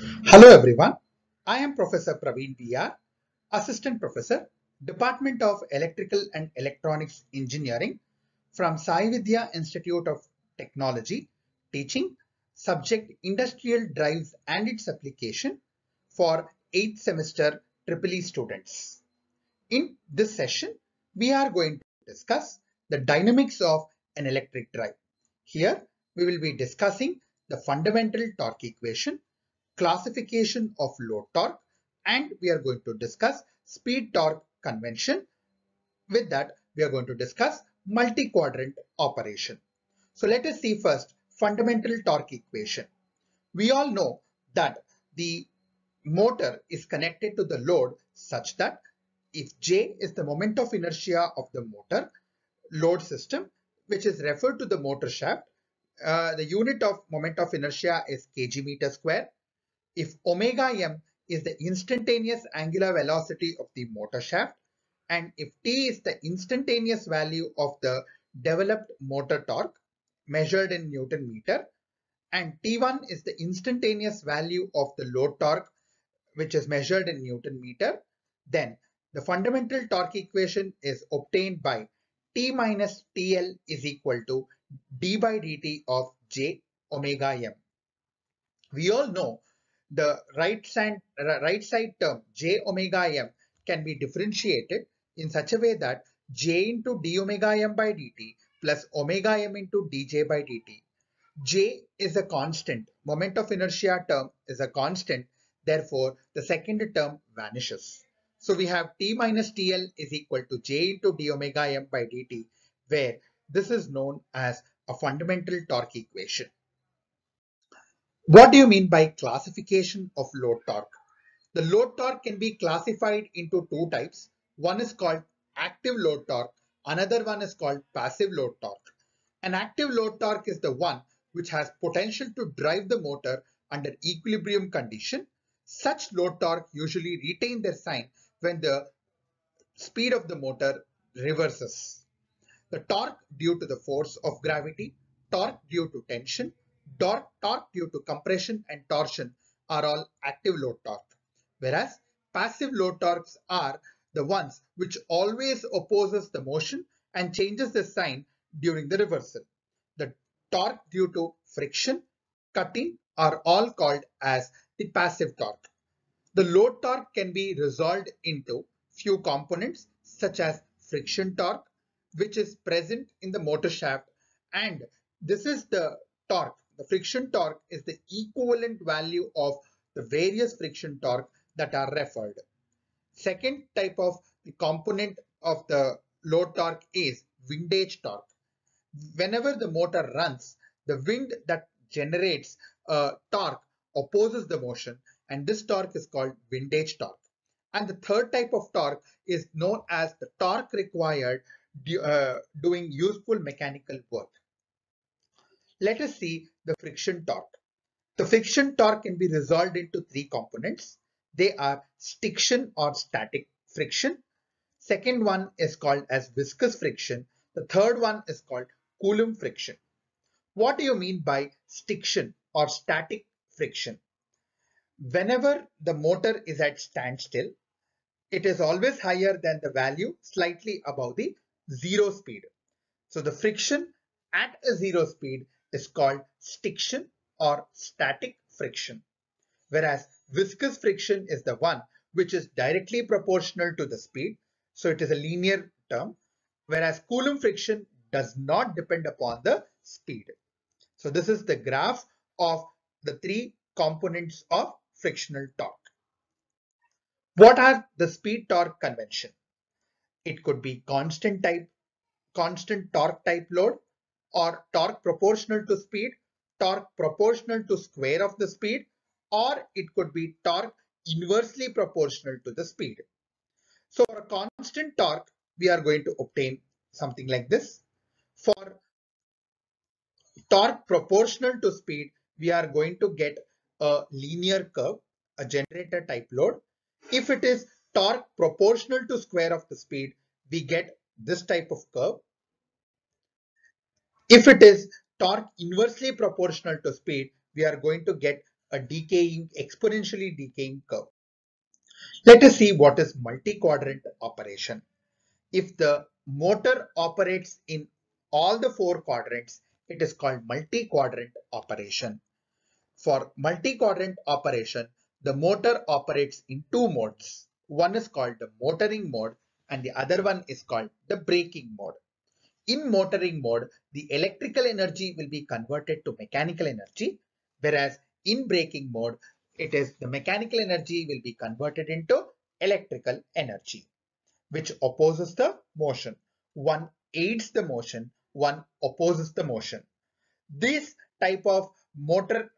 Hello everyone, I am Professor Praveen VR, Assistant Professor, Department of Electrical and Electronics Engineering from Sai Vidya Institute of Technology, teaching subject Industrial Drives and its application for 8th semester EEE students. In this session, we are going to discuss the dynamics of an electric drive. Here, we will be discussing the fundamental torque equation, classification of load torque, and we are going to discuss speed torque convention. With that, we are going to discuss multi-quadrant operation. So let us see first fundamental torque equation. We all know that the motor is connected to the load such that if J is the moment of inertia of the motor load system, which is referred to the motor shaft, the unit of moment of inertia is kg meter square. If omega m is the instantaneous angular velocity of the motor shaft, and if T is the instantaneous value of the developed motor torque measured in Newton meter, and T1 is the instantaneous value of the load torque which is measured in Newton meter, then the fundamental torque equation is obtained by T minus TL is equal to d by dt of J omega m. We all know the right side term J omega m can be differentiated in such a way that J into d omega m by dt plus omega m into dj by dt. J is a constant, moment of inertia term is a constant, therefore the second term vanishes. So we have T minus TL is equal to J into d omega m by dt, where this is known as a fundamental torque equation. What do you mean by classification of load torque? The load torque can be classified into two types. One is called active load torque, another one is called passive load torque. An active load torque is the one which has potential to drive the motor under equilibrium condition. Such load torque usually retain their sign when the speed of the motor reverses. The torque due to the force of gravity, torque due to tension, torque due to compression and torsion are all active load torque. Whereas passive load torques are the ones which always opposes the motion and changes the sign during the reversal. The torque due to friction, cutting are all called as the passive torque. The load torque can be resolved into few components such as friction torque, which is present in the motor shaft, and this is the torque. The friction torque is the equivalent value of the various friction torque that are referred. Second type of the component of the load torque is windage torque. Whenever the motor runs, the wind that generates torque opposes the motion, and this torque is called windage torque. And the third type of torque is known as the torque required doing useful mechanical work. Let us see the friction torque. The friction torque can be resolved into three components. They are stiction or static friction. Second one is called as viscous friction. The third one is called Coulomb friction. What do you mean by stiction or static friction? Whenever the motor is at standstill, it is always higher than the value slightly above the zero speed. So the friction at a zero speed is called stiction or static friction. Whereas viscous friction is the one which is directly proportional to the speed. So it is a linear term. Whereas Coulomb friction does not depend upon the speed. So this is the graph of the three components of frictional torque. What are the speed torque convention? It could be constant torque type load, or torque proportional to speed, torque proportional to square of the speed, or it could be torque inversely proportional to the speed. So for a constant torque, we are going to obtain something like this. For torque proportional to speed, we are going to get a linear curve, a generator type load. If it is torque proportional to square of the speed, we get this type of curve. If it is torque inversely proportional to speed, we are going to get a exponentially decaying curve. Let us see what is multi-quadrant operation. If the motor operates in all the 4 quadrants, it is called multi-quadrant operation. For multi-quadrant operation, the motor operates in 2 modes. One is called the motoring mode and the other one is called the braking mode. In motoring mode, the electrical energy will be converted to mechanical energy, whereas in braking mode, it is the mechanical energy will be converted into electrical energy, which opposes the motion. One aids the motion, one opposes the motion. This type of motoring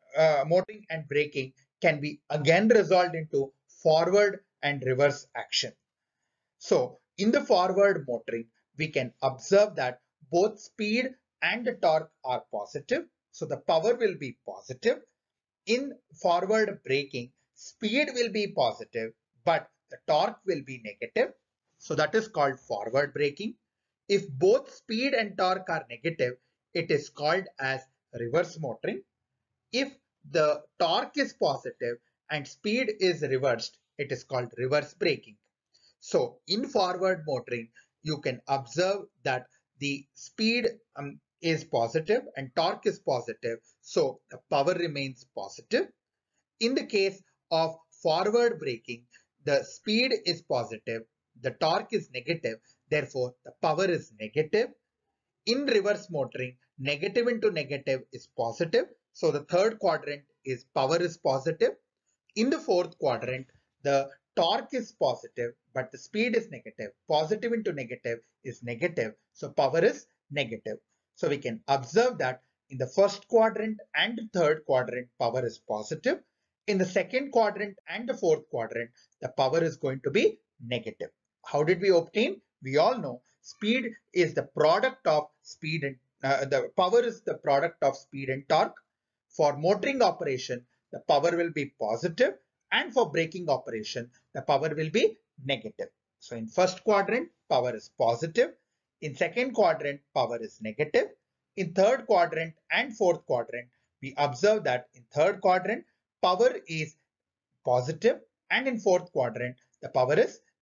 and braking can be again resolved into forward and reverse action. So in the forward motoring, we can observe that both speed and the torque are positive. So the power will be positive. In forward braking, speed will be positive, but the torque will be negative. So that is called forward braking. If both speed and torque are negative, it is called as reverse motoring. If the torque is positive and speed is reversed, it is called reverse braking. So in forward motoring, you can observe that the speed is positive and torque is positive. So the power remains positive. In the case of forward braking, the speed is positive, the torque is negative, therefore the power is negative. In reverse motoring, negative into negative is positive. So the third quadrant is power is positive. In the fourth quadrant, the torque is positive, but the speed is negative. Positive into negative is negative. So power is negative. So we can observe that in the first quadrant and the third quadrant, power is positive. In the second quadrant and the fourth quadrant, the power is going to be negative. How did we obtain? We all know speed is the product of speed and the power is the product of speed and torque. For motoring operation, the power will be positive, and for braking operation, the power will be negative. So in first quadrant, power is positive. In second quadrant, power is negative. In third quadrant and fourth quadrant, we observe that in third quadrant, power is positive, and in fourth quadrant, the power is